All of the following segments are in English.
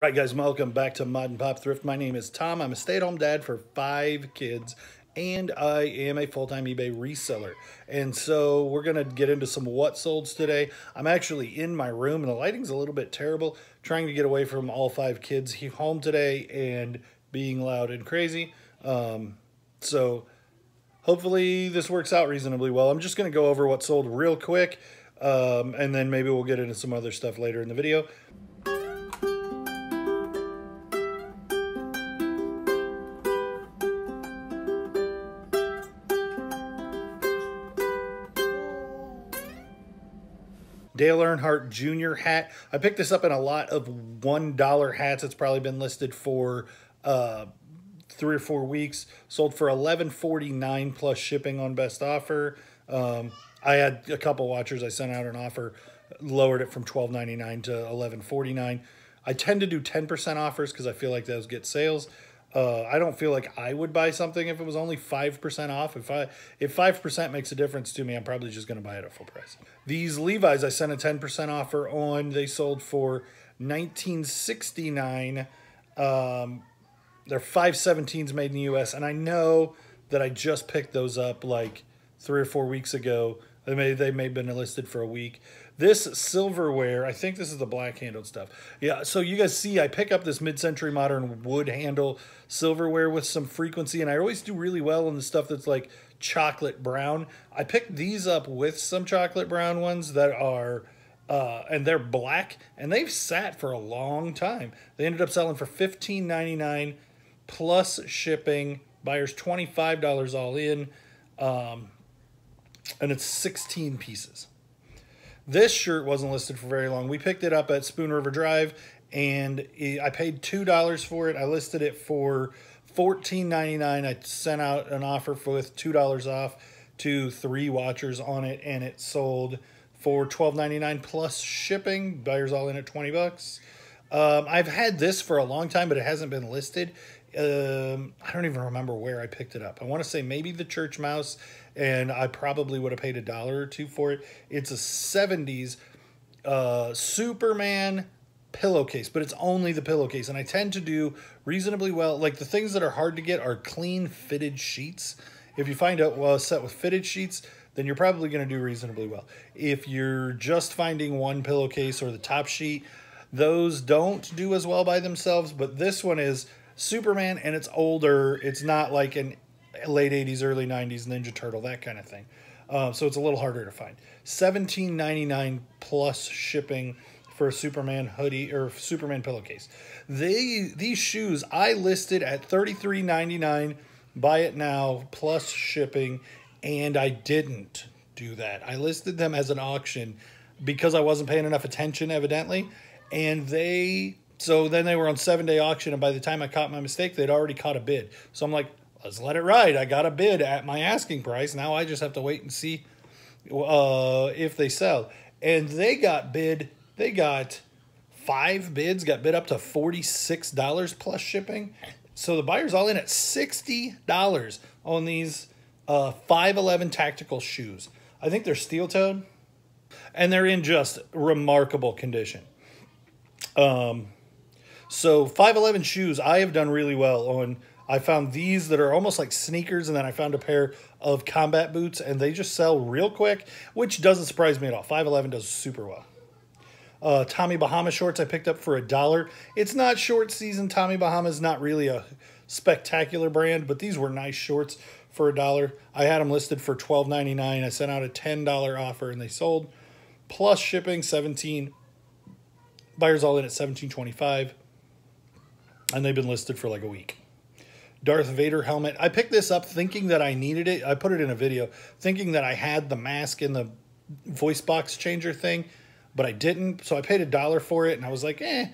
All right, guys, welcome back to Mod and Pop Thrift. My name is Tom. I'm a stay-at-home dad for 5 kids, and I am a full-time eBay reseller. And so we're going to get into some what solds today. I'm actually in my room, and the lighting's a little bit terrible, trying to get away from all 5 kids home today and being loud and crazy. So hopefully this works out reasonably well. I'm just going to go over what sold real quick, and then maybe we'll get into some other stuff later in the video. Dale Earnhardt Jr hat. I picked this up in a lot of $1 hats. It's probably been listed for 3 or 4 weeks. Sold for $11.49 plus shipping on best offer. I had a couple watchers. I sent out an offer, lowered it from $12.99 to $11.49. I tend to do 10% offers because I feel like those get sales. I don't feel like I would buy something if it was only 5% off. If 5% makes a difference to me, I'm probably just going to buy it at full price. These Levi's I sent a 10% offer on. They sold for $19.69. They're 517s made in the U.S. And I know that I just picked those up like 3 or 4 weeks ago. They may have been listed for a week. This silverware, I think this is the black handled stuff. Yeah, so you guys see I pick up this mid-century modern wood handle silverware with some frequency, and I always do really well in the stuff that's like chocolate brown. I picked these up with some chocolate brown ones that are, and they're black, and they've sat for a long time. They ended up selling for $15.99 plus shipping. Buyers $25 all in, and it's 16 pieces. This shirt wasn't listed for very long. We picked it up at Spoon River Drive, and I paid $2 for it. I listed it for $14.99. I sent out an offer with $2 off to 3 watchers on it, and it sold for $12.99 plus shipping. Buyers all in at $20. I've had this for a long time, but it hasn't been listed. I don't even remember where I picked it up. I want to say maybe the Church Mouse, and I probably would have paid $1 or $2 for it. It's a 70s Superman pillowcase, but it's only the pillowcase, and I tend to do reasonably well. Like, the things that are hard to get are clean fitted sheets. If you find out a set with fitted sheets, then you're probably going to do reasonably well. If you're just finding one pillowcase or the top sheet, those don't do as well by themselves, but this one is Superman, and it's older. It's not like an late 80s, early 90s Ninja Turtle, that kind of thing. So it's a little harder to find. $17.99 plus shipping for a Superman hoodie or Superman pillowcase. These shoes I listed at $33.99. Buy it now plus shipping, and I didn't do that. I listed them as an auction because I wasn't paying enough attention, evidently, and so then they were on 7-day auction, and by the time I caught my mistake, they'd already caught a bid. So I'm like, let's let it ride. I got a bid at my asking price. Now I just have to wait and see if they sell. And they got 5 bids, got bid up to $46 plus shipping. So the buyer's all in at $60 on these 511 tactical shoes. I think they're steel-toed, and they're in just remarkable condition. So 511 shoes, I have done really well on. I found these that are almost like sneakers, and then I found a pair of combat boots, and they just sell real quick, which doesn't surprise me at all. 511 does super well. Tommy Bahama shorts I picked up for $1. It's not short season. Tommy Bahama is not really a spectacular brand, but these were nice shorts for $1. I had them listed for $12.99. I sent out a $10 offer, and they sold. Plus shipping, $17. Buyers all in at $17.25. And they've been listed for like a week. Darth Vader helmet. I picked this up thinking that I needed it. I put it in a video thinking that I had the mask and the voice box changer thing, but I didn't. So I paid $1 for it, and I was like, eh.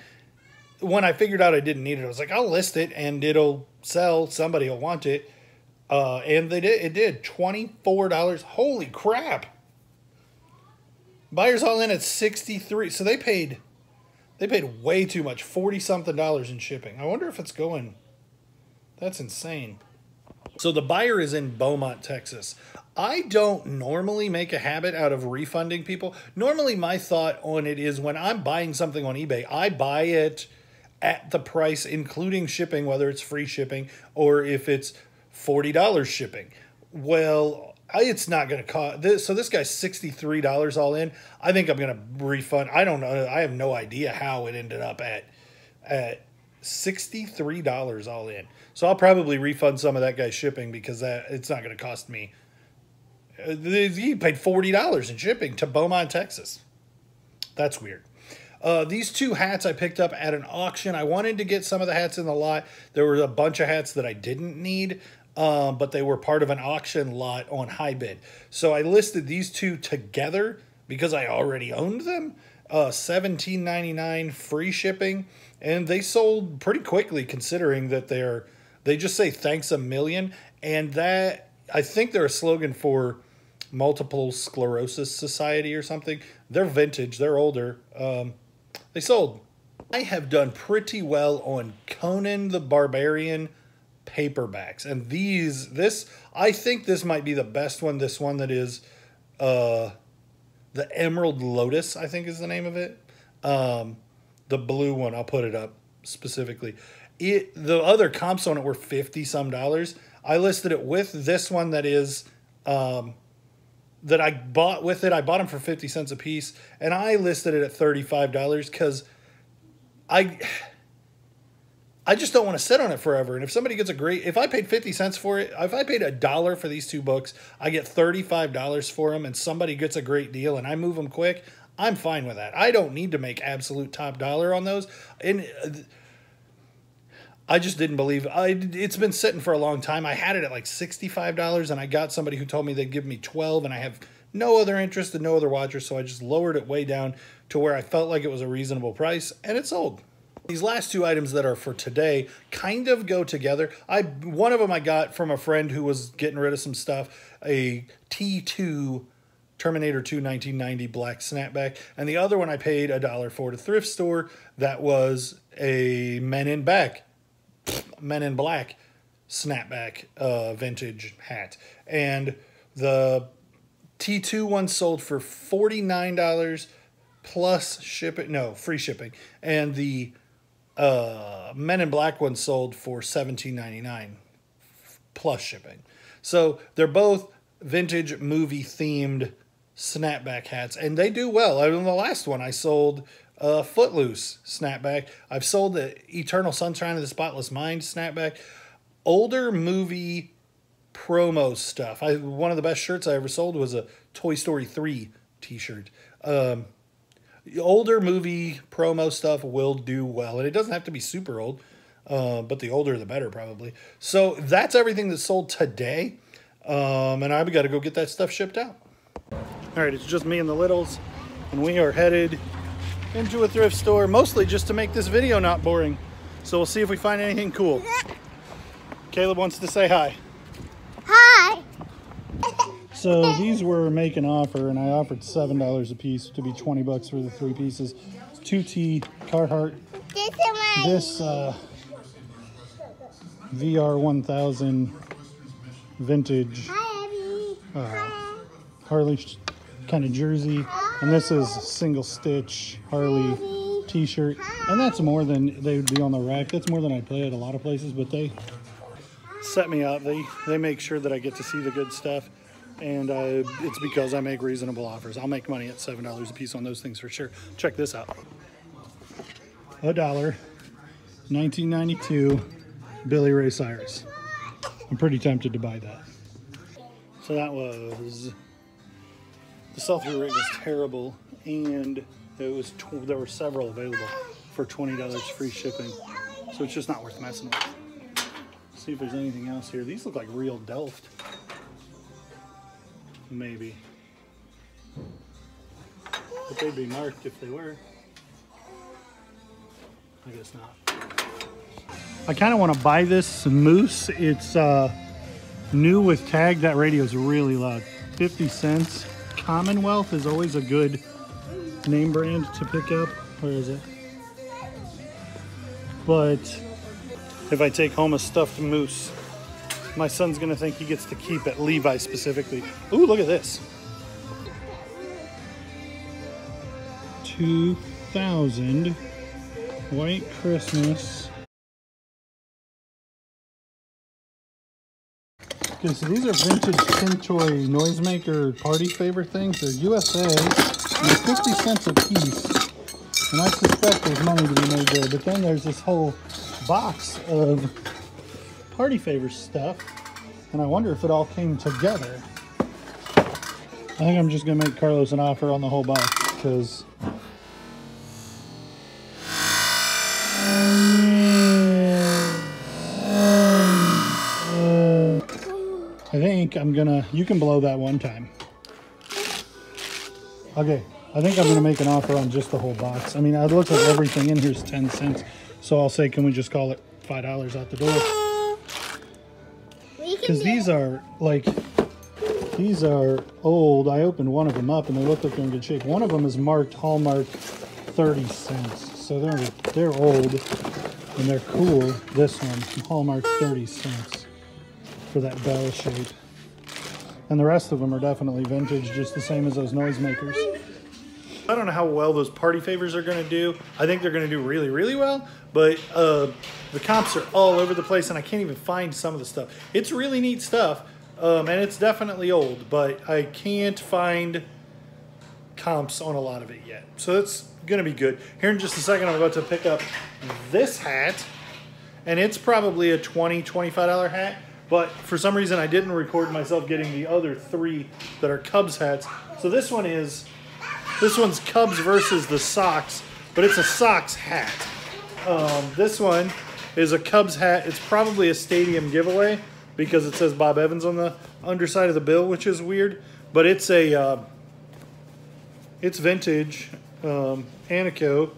When I figured out I didn't need it, I was like, I'll list it, and it'll sell. Somebody will want it. And they did. It did. $24. Holy crap. Buyers all in at $63. So they paid way too much, $40-something in shipping. I wonder if it's going. That's insane. So the buyer is in Beaumont, Texas. I don't normally make a habit out of refunding people. Normally my thought on it is when I'm buying something on eBay, I buy it at the price, including shipping, whether it's free shipping or if it's $40 shipping. Well, it's not going to cost this. So this guy's $63 all in. I think I'm going to refund. I don't know. I have no idea how it ended up at $63 all in. So I'll probably refund some of that guy's shipping because it's not going to cost me. He paid $40 in shipping to Beaumont, Texas. That's weird. These two hats I picked up at an auction. I wanted to get some of the hats in the lot. There were a bunch of hats that I didn't need, but they were part of an auction lot on high bid. So I listed these two together because I already owned them. $17.99 free shipping, and they sold pretty quickly considering that they just say thanks a million, and that I think they're a slogan for Multiple Sclerosis Society or something. They're vintage, they're older. They sold. I have done pretty well on Conan the Barbarian paperbacks, and I think this might be the best one. This one that is the Emerald Lotus, I think is the name of it. The blue one, I'll put it up specifically. The other comps on it were $50 some. I listed it with this one that is that I bought with it. I bought them for 50 cents a piece, and I listed it at $35 because I just don't want to sit on it forever. And if somebody gets if I paid 50 cents for it, if I paid $1 for these two books, I get $35 for them, and somebody gets a great deal and I move them quick, I'm fine with that. I don't need to make absolute top dollar on those. And I just didn't believe it's been sitting for a long time. I had it at like $65, and I got somebody who told me they'd give me $12, and I have no other interest and no other watchers, so I just lowered it way down to where I felt like it was a reasonable price, and it sold. These last two items that are for today kind of go together. One of them I got from a friend who was getting rid of some stuff, a T2 Terminator 2 1990 black snapback, and the other one I paid $1 for at a thrift store. That was a Men in Black snapback vintage hat, and the T2 one sold for $49 plus shipping, no, free shipping, and the Men in Black one sold for $17.99 plus shipping. So they're both vintage movie themed snapback hats, and they do well. In the last one I sold Footloose snapback. I've sold the Eternal Sunshine of the Spotless Mind snapback. Older movie promo stuff. One of the best shirts I ever sold was a Toy Story 3 t-shirt. Older movie promo stuff will do well, and it doesn't have to be super old, but the older the better probably. So that's everything that's sold today, and I've got to go get that stuff shipped out. All right, it's just me and the littles, and we are headed into a thrift store, mostly just to make this video not boring. So we'll see if we find anything cool. Caleb wants to say hi. Hi. So these were make an offer, and I offered $7 a piece to be 20 bucks for the 3 pieces. It's 2T Carhartt. This VR 1000 vintage Harley kind of jersey, and this is single stitch Harley t-shirt, and that's more than they would be on the rack. That's more than I play at a lot of places, but they set me up. They make sure that I get to see the good stuff, and it's because I make reasonable offers. I'll make money at $7 a piece on those things for sure. Check this out. $1, 1992 Billy Ray Cyrus. I'm pretty tempted to buy that. So that was, the sell-through rate was terrible, and there were several available for $20 free shipping. So it's just not worth messing with. See if there's anything else here. These look like real Delft. Maybe. But they'd be marked if they were. I guess not. I kind of want to buy this Moose. It's new with tag. That radio is really loud. 50 cents. Commonwealth is always a good name brand to pick up. Where is it? But if I take home a stuffed moose, my son's gonna think he gets to keep it. Levi specifically. Ooh, look at this. 2000 White Christmas. Okay, so these are vintage tin toy noisemaker party favor things. They're USA, and they're 50 cents a piece. And I suspect there's money to be made there. But then there's this whole box of party favor stuff. And I wonder if it all came together. I think I'm just going to make Carlos an offer on the whole box because... I think I'm gonna, you can blow that one time. Okay, I think I'm gonna make an offer on just the whole box. I mean, it looks like everything in here is 10 cents. So I'll say, can we just call it $5 out the door? Because these are like, these are old. I opened one of them up and they look like they're in good shape. One of them is marked Hallmark 30 cents. So they're old and they're cool. This one, Hallmark 30 cents. For that bell shape. And the rest of them are definitely vintage, just the same as those noisemakers. I don't know how well those party favors are going to do. I think they're going to do really, really well, but the comps are all over the place and I can't even find some of the stuff. It's really neat stuff, and it's definitely old, but I can't find comps on a lot of it yet. So it's going to be good. Here in just a second, I'm about to pick up this hat, and it's probably a $20, $25 hat. But for some reason, I didn't record myself getting the other three that are Cubs hats. So this one's Cubs versus the Sox, but it's a Sox hat. This one is a Cubs hat. It's probably a stadium giveaway because it says Bob Evans on the underside of the bill, which is weird. But it's a it's vintage Anico,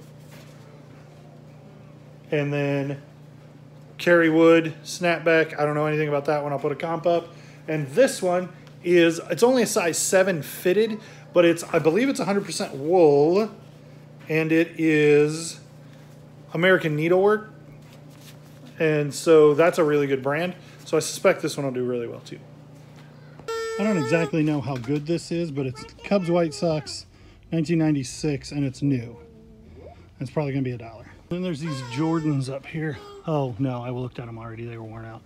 and then Kerry Wood, Snapback. I don't know anything about that one. I'll put a comp up. And this one is, it's only a size 7 fitted, but it's, I believe it's 100% wool. And it is American Needlework. And so that's a really good brand. So I suspect this one will do really well too. I don't exactly know how good this is, but it's Cubs White Sox 1996 and it's new. It's probably going to be $1. Then there's these Jordans up here. Oh, no, I looked at them already. They were worn out.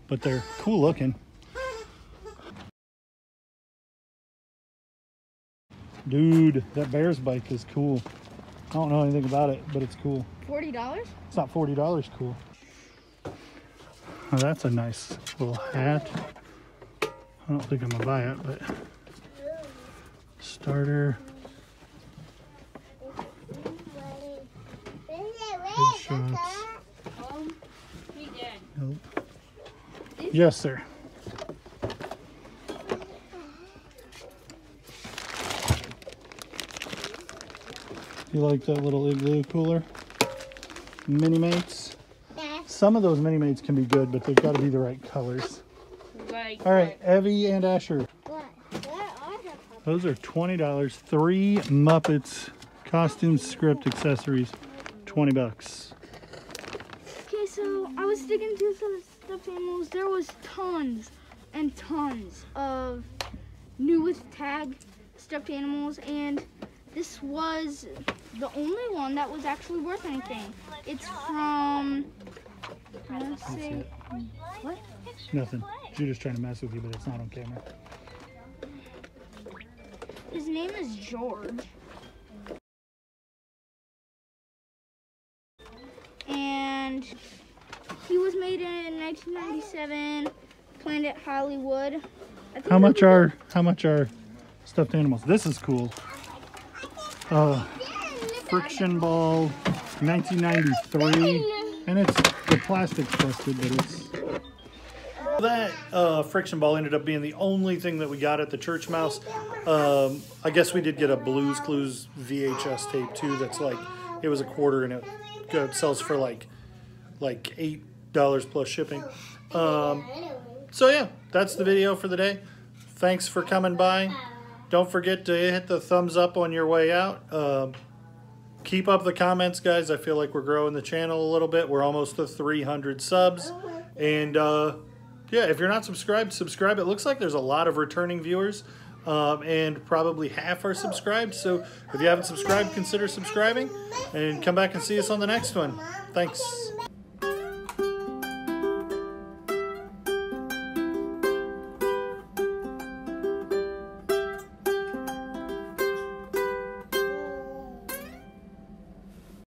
But they're cool looking. Dude, that Bears bike is cool. I don't know anything about it, but it's cool. $40? It's not $40 cool. Oh, that's a nice little hat. I don't think I'm going to buy it, but... Starter. Headshots. Nope. Yes, sir. You like that little igloo cooler? Mini-mates? Some of those mini-mates can be good, but they've got to be the right colors. Right. All right, Evie and Asher. Those are $20. 3 Muppets, costumes, script, accessories, $20. Okay, so I was digging through some stuffed animals. There was tons and tons of new with tag stuffed animals, and this was the only one that was actually worth anything. It's from, let's see, what? Nothing. Judah's trying to mess with you, but it's not on camera. His name is George. And he was made in 1997, planned at Hollywood. How much are stuffed animals? This is cool. Friction ball, 1993, and it's the plastic's busted, but it's. That friction ball ended up being the only thing that we got at the Church Mouse. I guess we did get a Blue's Clues VHS tape too. That's like, it was $25 and it sells for like $8 plus shipping. So yeah, that's the video for the day. Thanks for coming by. Don't forget to hit the thumbs up on your way out. Keep up the comments, guys. I feel like we're growing the channel a little bit. We're almost to 300 subs. And yeah, if you're not subscribed, subscribe. It looks like there's a lot of returning viewers. and probably half are subscribed. So if you haven't subscribed, consider subscribing, and come back and see us on the next one. Thanks.